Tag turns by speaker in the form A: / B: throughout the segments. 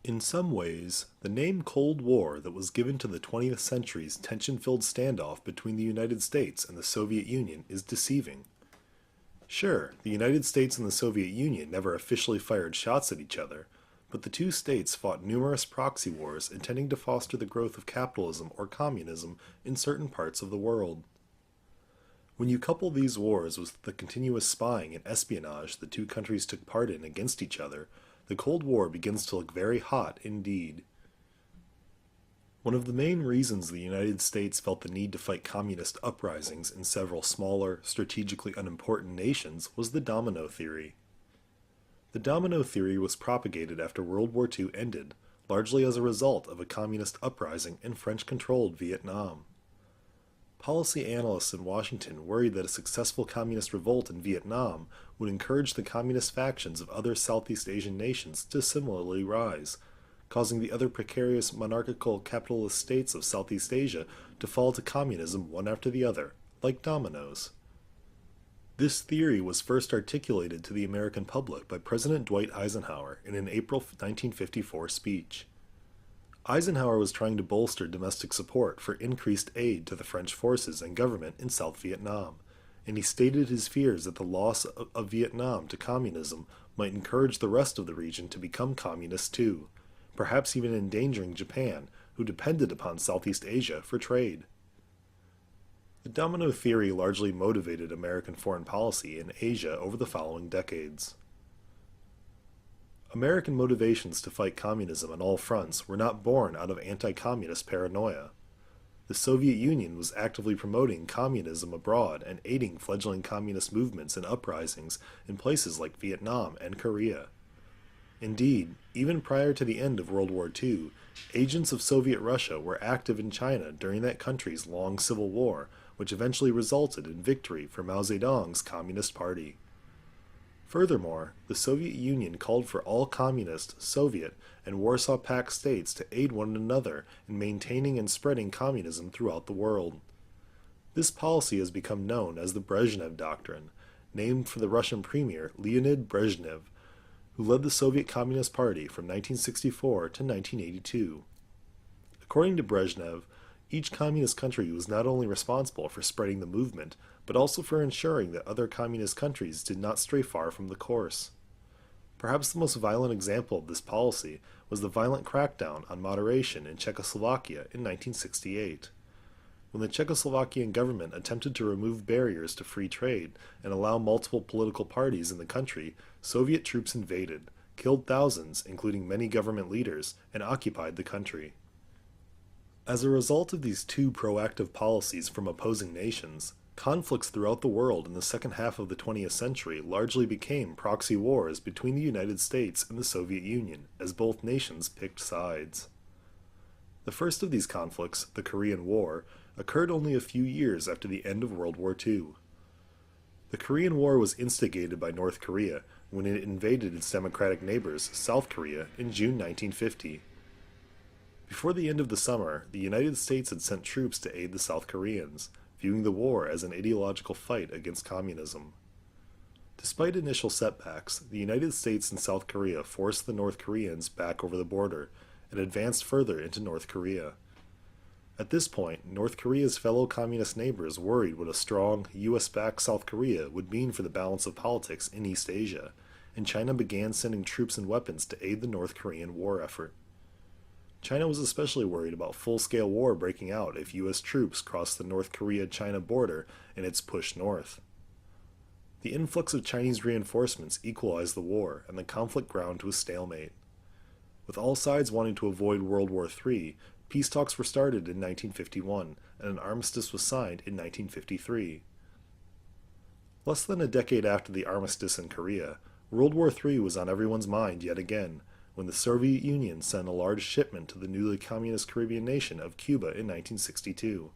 A: In some ways, the name Cold War that was given to the 20th century's tension filled standoff between the United States and the Soviet Union is deceiving. Sure, the United States and the Soviet Union never officially fired shots at each other, but the two states fought numerous proxy wars intending to foster the growth of capitalism or communism in certain parts of the world. When you couple these wars with the continuous spying and espionage the two countries took part in against each other, the Cold War begins to look very hot indeed. One of the main reasons the United States felt the need to fight communist uprisings in several smaller, strategically unimportant nations was the domino theory. The domino theory was propagated after World War II ended, largely as a result of a communist uprising in French-controlled Vietnam. Policy analysts in Washington worried that a successful communist revolt in Vietnam would encourage the communist factions of other Southeast Asian nations to similarly rise, causing the other precarious monarchical capitalist states of Southeast Asia to fall to communism one after the other, like dominoes. This theory was first articulated to the American public by President Dwight Eisenhower in an April 1954 speech. Eisenhower was trying to bolster domestic support for increased aid to the French forces and government in South Vietnam, and he stated his fears that the loss of Vietnam to communism might encourage the rest of the region to become communist too, perhaps even endangering Japan, who depended upon Southeast Asia for trade. The domino theory largely motivated American foreign policy in Asia over the following decades. American motivations to fight communism on all fronts were not born out of anti-communist paranoia. The Soviet Union was actively promoting communism abroad and aiding fledgling communist movements and uprisings in places like Vietnam and Korea. Indeed, even prior to the end of World War II, agents of Soviet Russia were active in China during that country's long civil war, which eventually resulted in victory for Mao Zedong's Communist Party. Furthermore, the Soviet Union called for all communist, Soviet, and Warsaw Pact states to aid one another in maintaining and spreading communism throughout the world. This policy has become known as the Brezhnev Doctrine, named for the Russian premier Leonid Brezhnev, who led the Soviet Communist Party from 1964 to 1982. According to Brezhnev, each communist country was not only responsible for spreading the movement, but also for ensuring that other communist countries did not stray far from the course. Perhaps the most violent example of this policy was the violent crackdown on moderation in Czechoslovakia in 1968. When the Czechoslovakian government attempted to remove barriers to free trade and allow multiple political parties in the country, Soviet troops invaded, killed thousands, including many government leaders, and occupied the country. As a result of these two proactive policies from opposing nations, conflicts throughout the world in the second half of the 20th century largely became proxy wars between the United States and the Soviet Union, as both nations picked sides. The first of these conflicts, the Korean War, occurred only a few years after the end of World War II. The Korean War was instigated by North Korea when it invaded its democratic neighbors, South Korea, in June 1950. Before the end of the summer, the United States had sent troops to aid the South Koreans, viewing the war as an ideological fight against communism. Despite initial setbacks, the United States and South Korea forced the North Koreans back over the border and advanced further into North Korea. At this point, North Korea's fellow communist neighbors worried what a strong, US-backed South Korea would mean for the balance of politics in East Asia, and China began sending troops and weapons to aid the North Korean war effort. China was especially worried about full-scale war breaking out if U.S. troops crossed the North Korea-China border in its push north. The influx of Chinese reinforcements equalized the war, and the conflict ground to a stalemate. With all sides wanting to avoid World War III, peace talks were started in 1951, and an armistice was signed in 1953. Less than a decade after the armistice in Korea, World War III was on everyone's mind yet again, when the Soviet Union sent a large shipment to the newly communist Caribbean nation of Cuba in 1962.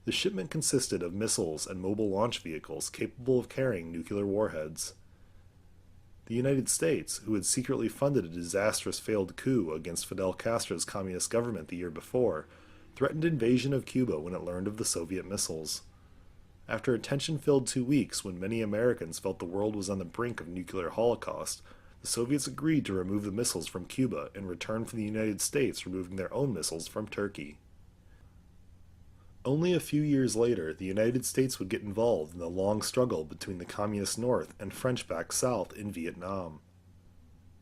A: The shipment consisted of missiles and mobile launch vehicles capable of carrying nuclear warheads. The United States, who had secretly funded a disastrous failed coup against Fidel Castro's communist government the year before, threatened invasion of Cuba when it learned of the Soviet missiles. After a tension-filled 2 weeks when many Americans felt the world was on the brink of nuclear holocaust, the Soviets agreed to remove the missiles from Cuba in return for the United States removing their own missiles from Turkey. Only a few years later, the United States would get involved in the long struggle between the Communist North and French-backed South in Vietnam.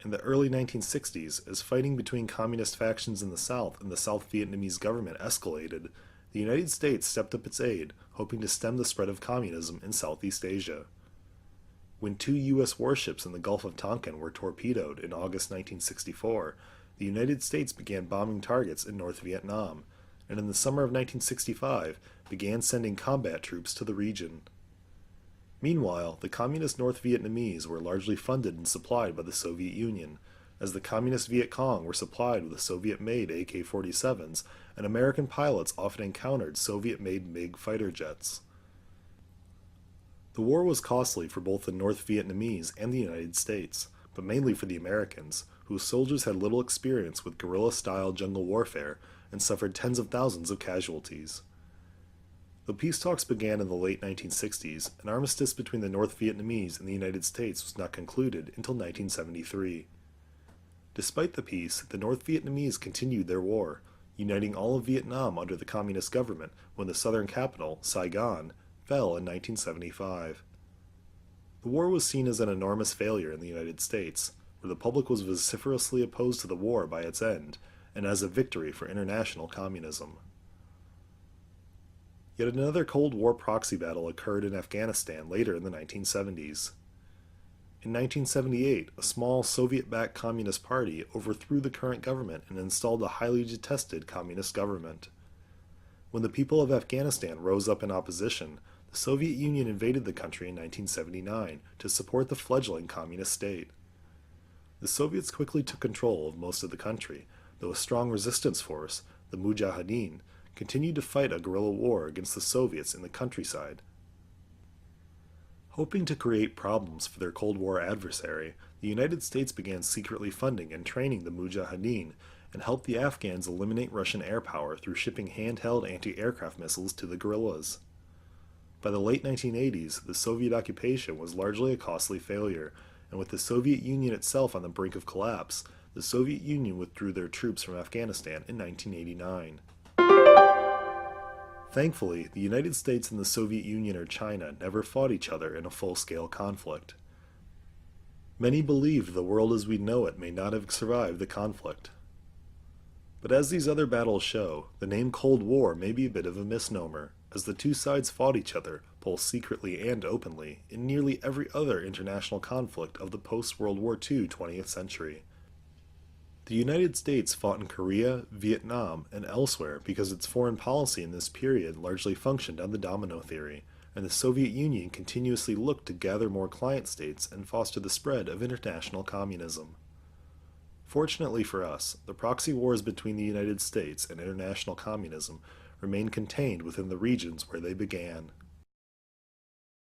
A: In the early 1960s, as fighting between communist factions in the South and the South Vietnamese government escalated, the United States stepped up its aid, hoping to stem the spread of communism in Southeast Asia. When 2 U.S. warships in the Gulf of Tonkin were torpedoed in August 1964, the United States began bombing targets in North Vietnam, and in the summer of 1965 began sending combat troops to the region. Meanwhile, the Communist North Vietnamese were largely funded and supplied by the Soviet Union, as the Communist Viet Cong were supplied with Soviet-made AK-47s, and American pilots often encountered Soviet-made MiG fighter jets. The war was costly for both the North Vietnamese and the United States, but mainly for the Americans, whose soldiers had little experience with guerrilla-style jungle warfare and suffered tens of thousands of casualties. Though peace talks began in the late 1960s, an armistice between the North Vietnamese and the United States was not concluded until 1973. Despite the peace, the North Vietnamese continued their war, uniting all of Vietnam under the communist government when the southern capital, Saigon, fell in 1975. The war was seen as an enormous failure in the United States, where the public was vociferously opposed to the war by its end, and as a victory for international communism. Yet another Cold War proxy battle occurred in Afghanistan later in the 1970s. In 1978, a small Soviet-backed Communist Party overthrew the current government and installed a highly detested communist government. When the people of Afghanistan rose up in opposition, the Soviet Union invaded the country in 1979 to support the fledgling communist state. The Soviets quickly took control of most of the country, though a strong resistance force, the Mujahideen, continued to fight a guerrilla war against the Soviets in the countryside. Hoping to create problems for their Cold War adversary, the United States began secretly funding and training the Mujahideen and helped the Afghans eliminate Russian air power through shipping handheld anti-aircraft missiles to the guerrillas. By the late 1980s, the Soviet occupation was largely a costly failure, and with the Soviet Union itself on the brink of collapse, the Soviet Union withdrew their troops from Afghanistan in 1989. Thankfully, the United States and the Soviet Union or China never fought each other in a full-scale conflict. Many believed the world as we know it may not have survived the conflict. But as these other battles show, the name Cold War may be a bit of a misnomer, as the two sides fought each other, both secretly and openly, in nearly every other international conflict of the post-World War II 20th century. The United States fought in Korea, Vietnam, and elsewhere because its foreign policy in this period largely functioned on the domino theory, and the Soviet Union continuously looked to gather more client states and foster the spread of international communism. Fortunately for us, the proxy wars between the United States and international communism remain contained within the regions where they began.